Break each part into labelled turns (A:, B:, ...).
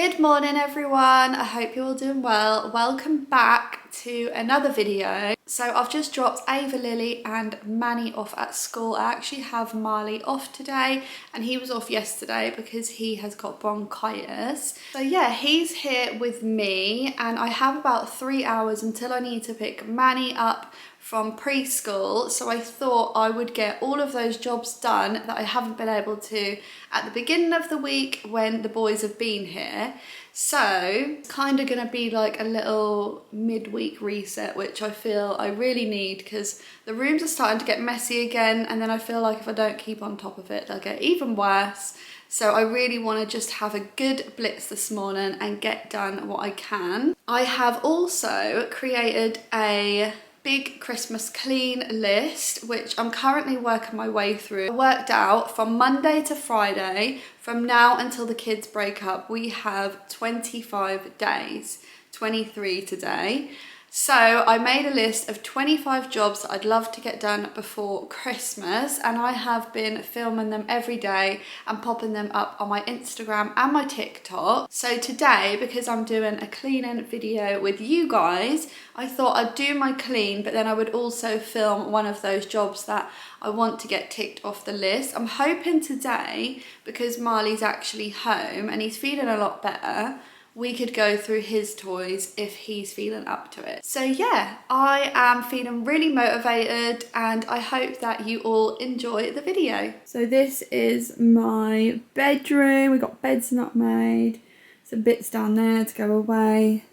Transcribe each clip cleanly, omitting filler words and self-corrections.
A: Good morning everyone, I hope you're all doing well. Welcome back to another video. So I've just dropped Ava, Lily and Manny off at school. I actually have Marley off today and he was off yesterday because he has got bronchitis. So yeah, he's here with me and I have about 3 hours until I need to pick Manny up from preschool, so I thought I would get all of those jobs done that I haven't been able to at the beginning of the week when the boys have been here. So it's kind of going to be like a little midweek reset, which I feel I really need because the rooms are starting to get messy again, and then I feel like if I don't keep on top of it they'll get even worse. So I really want to just have a good blitz this morning and get done what I can. I have also created a big Christmas clean list, which I'm currently working my way through. I worked out from Monday to Friday, from now until the kids break up, we have 25 days, 23 today. So I made a list of 25 jobs that I'd love to get done before Christmas, and I have been filming them every day and popping them up on my Instagram and my TikTok. So today, because I'm doing a cleaning video with you guys, I thought I'd do my clean, but then I would also film one of those jobs that I want to get ticked off the list. I'm hoping today, because Marley's actually home and he's feeling a lot better, we could go through his toys if he's feeling up to it. So yeah, I am feeling really motivated and I hope that you all enjoy the video. So this is my bedroom. We've got beds not made, some bits down there to go away,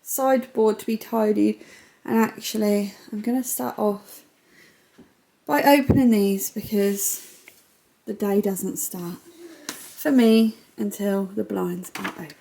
A: sideboard to be tidied, and actually I'm gonna start off by opening these because the day doesn't start for me until the blinds are open.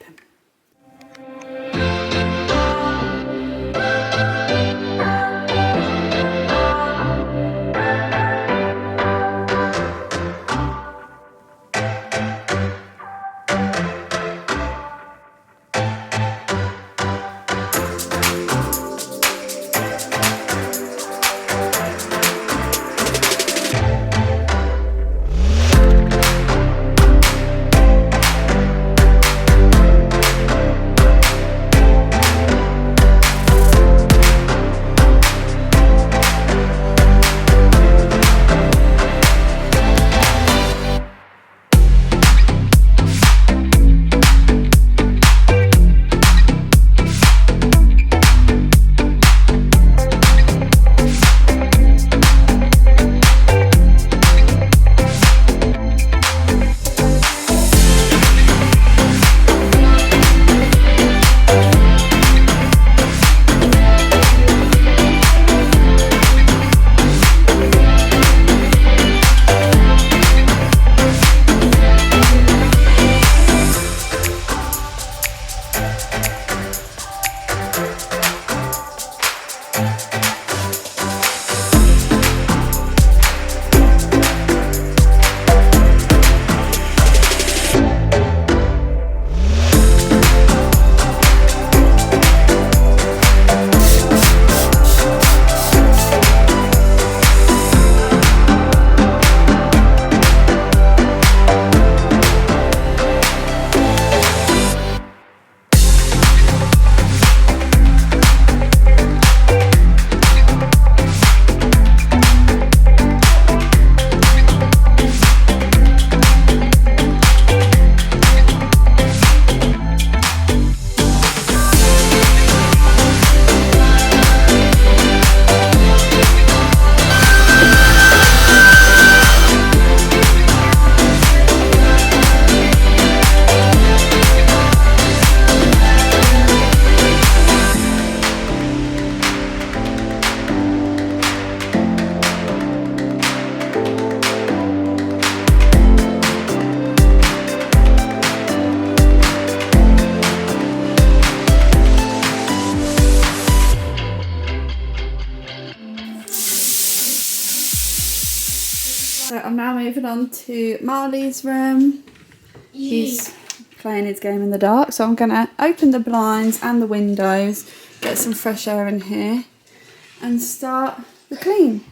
A: So I'm now moving on to Marley's room. He's playing his game in the dark, so I'm going to open the blinds and the windows, get some fresh air in here and start the clean.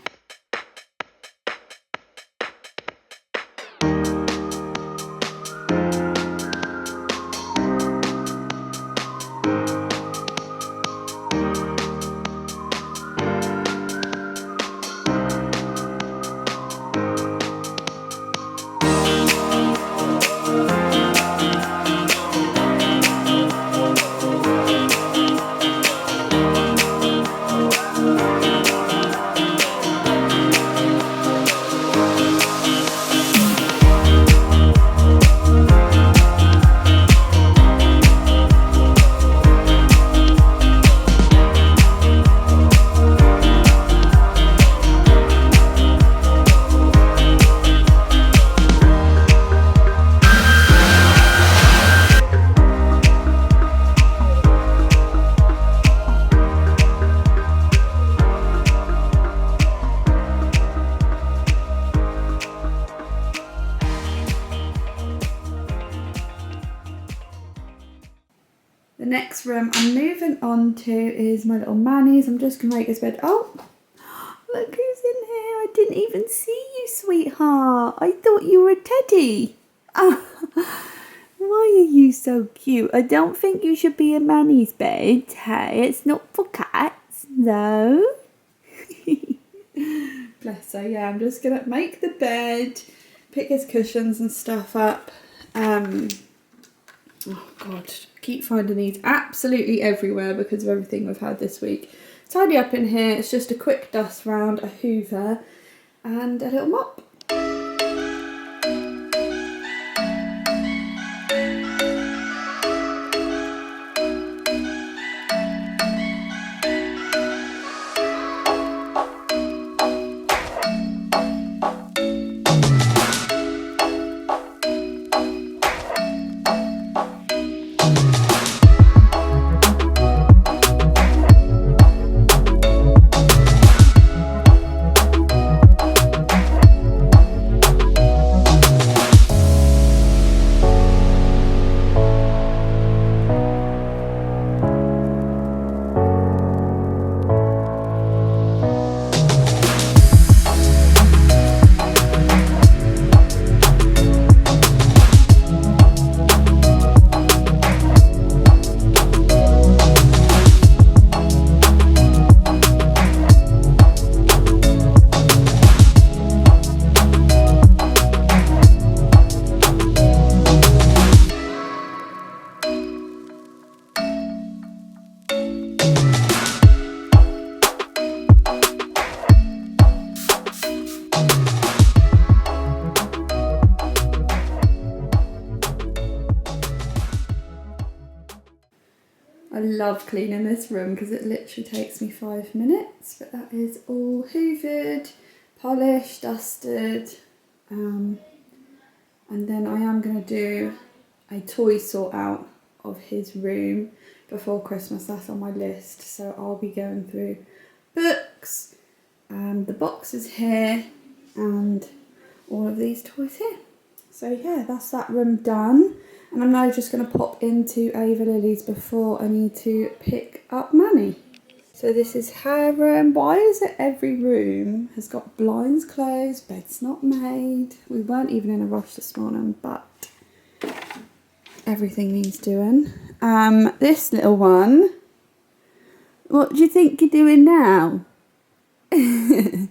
A: The next room I'm moving on to is my little Manny's. I'm just gonna make his bed. Oh, look who's in here. I didn't even see you, sweetheart. I thought you were a teddy. Oh, why are you so cute? I don't think you should be in Manny's bed. Hey, it's not for cats, no. Bless her. Yeah, I'm just gonna make the bed, pick his cushions and stuff up. Oh God, I keep finding these absolutely everywhere because of everything we've had this week. Tidy up in here. It's just a quick dust round, a hoover and a little mop. I love cleaning this room because it literally takes me 5 minutes, but that is all hoovered, polished, dusted, and then I am going to do a toy sort out of his room before Christmas. That's on my list, so I'll be going through books, the boxes here and all of these toys here. So yeah, that's that room done. And I'm now just going to pop into Ava Lily's before I need to pick up Manny. So this is her room. Why is it every room has got blinds closed, beds not made? We weren't even in a rush this morning, but everything needs doing. This little one, what do you think you're doing now? You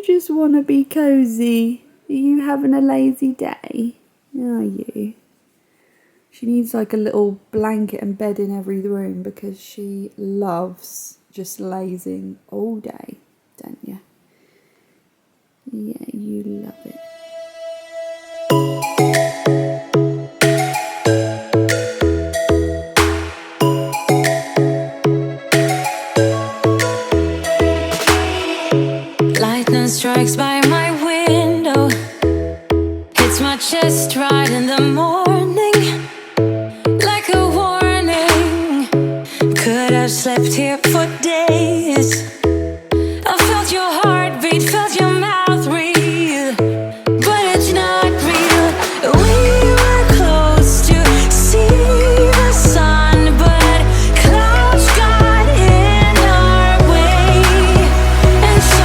A: just want to be cozy. Are you having a lazy day? Are you? She needs like a little blanket and bed in every room because she loves just lazing all day, don't you? Yeah, you love it.
B: Lightning strikes by my window, hits my chest right in the morning, like a warning. Could have slept here for days. I felt your heartbeat, felt your mouth breathe, but it's not real. We were close to see the sun, but clouds got in our way, and so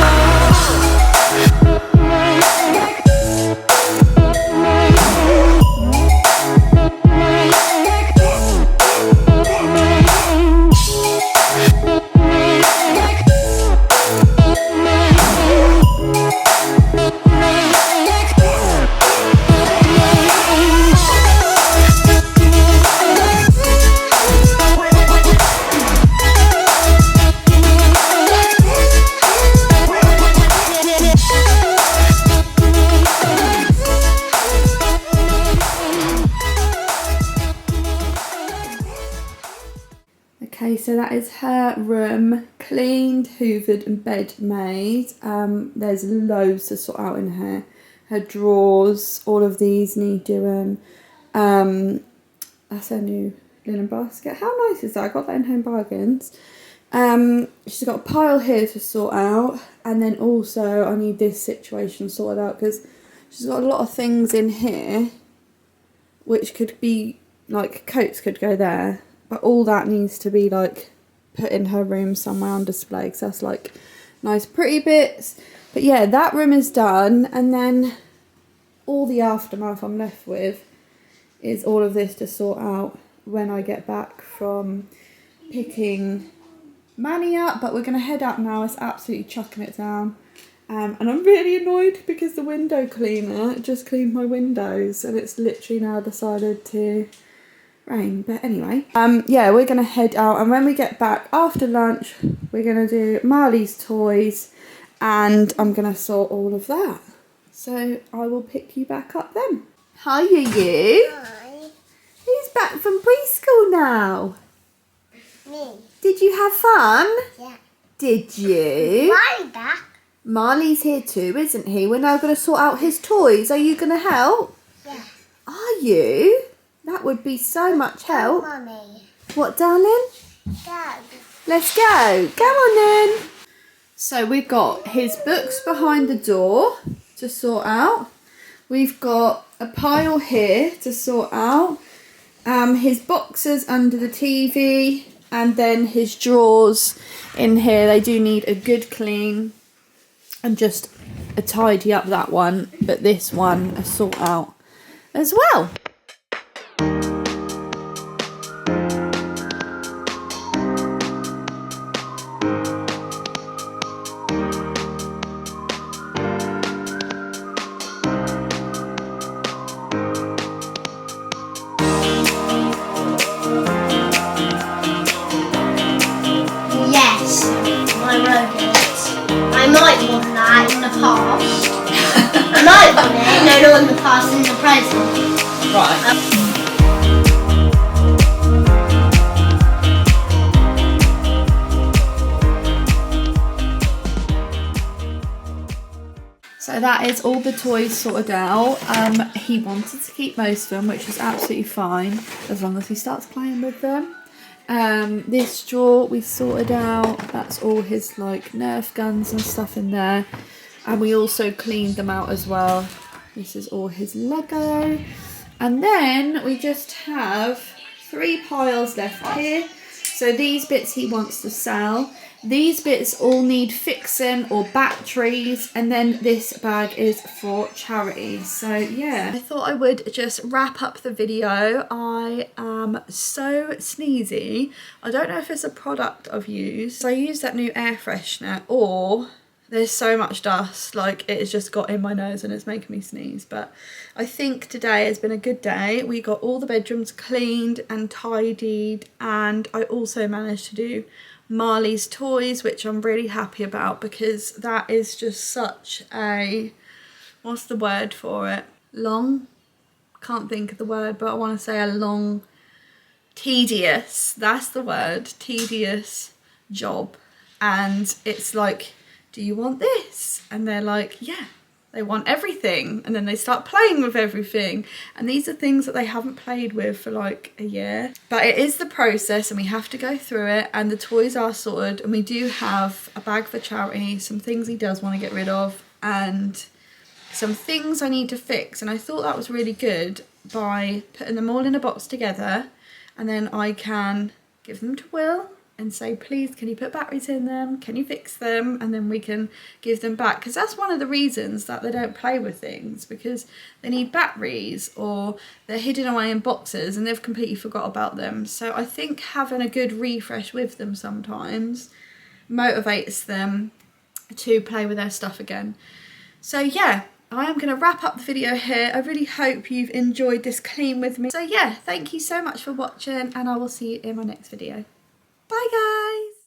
A: Okay, so that is her room, cleaned, hoovered and bed made. There's loads to sort out in here. Her drawers, all of these need doing. That's her new linen basket. How nice is that? I got that in Home Bargains. She's got a pile here to sort out, and then also I need this situation sorted out because she's got a lot of things in here which could be like coats could go there, but all that needs to be like put in her room somewhere on display, because that's like nice pretty bits. But yeah, that room is done, and then all the aftermath I'm left with is all of this to sort out when I get back from picking Manny up. But we're going to head out now. It's absolutely chucking it down. And I'm really annoyed because the window cleaner just cleaned my windows and it's literally now decided to rain. But anyway, yeah, we're going to head out, and when we get back after lunch, we're going to do Marley's toys and I'm going to sort all of that. So I will pick you back up then. Hi, you.
C: Hi.
A: Who's back from preschool now?
C: Me.
A: Did you have fun?
C: Yeah.
A: Did you?
C: Why back?
A: Marley's here too, isn't he? We're now going to sort out his toys. Are you going to help?
C: Yeah.
A: Are you? That would be so much help.
C: Mommy.
A: What, darling?
C: Dad.
A: Let's go. Come on then. So we've got his books behind the door to sort out. We've got a pile here to sort out. His boxes under the TV, and then his drawers in here. They do need a good clean and just a tidy up, that one, but this one a sort out as well.
C: Yes, my robot. I might want that in the past. I might want it. No, not in the past, in the present.
A: Right. So that is all the toys sorted out. He wanted to keep most of them, which is absolutely fine as long as he starts playing with them. This drawer we sorted out. That's all his like Nerf guns and stuff in there, and we also cleaned them out as well. This is all his Lego, and then we just have 3 piles left here. So these bits he wants to sell. These bits all need fixing or batteries, and then this bag is for charity. So yeah, I thought I would just wrap up the video. I am so sneezy. I don't know if it's a product I've used. I used that new air freshener, or there's so much dust, like it has just got in my nose and it's making me sneeze. But I think today has been a good day. We got all the bedrooms cleaned and tidied, and I also managed to do Marley's toys, which I'm really happy about, because that is just such a, what's the word for it? Long? Can't think of the word, but I want to say a long, tedious, that's the word, tedious job. And it's like, do you want this? And they're like, yeah. They want everything, and then they start playing with everything, and these are things that they haven't played with for like a year. But it is the process, and we have to go through it, and the toys are sorted, and we do have a bag for charity, some things he does want to get rid of, and some things I need to fix. And I thought that was really good by putting them all in a box together, and then I can give them to Will and say, please, can you put batteries in them? Can you fix them? And then we can give them back. Because that's one of the reasons that they don't play with things, because they need batteries, or they're hidden away in boxes and they've completely forgot about them. So I think having a good refresh with them sometimes motivates them to play with their stuff again. So yeah, I am going to wrap up the video here. I really hope you've enjoyed this clean with me. So yeah, thank you so much for watching, and I will see you in my next video. Bye guys!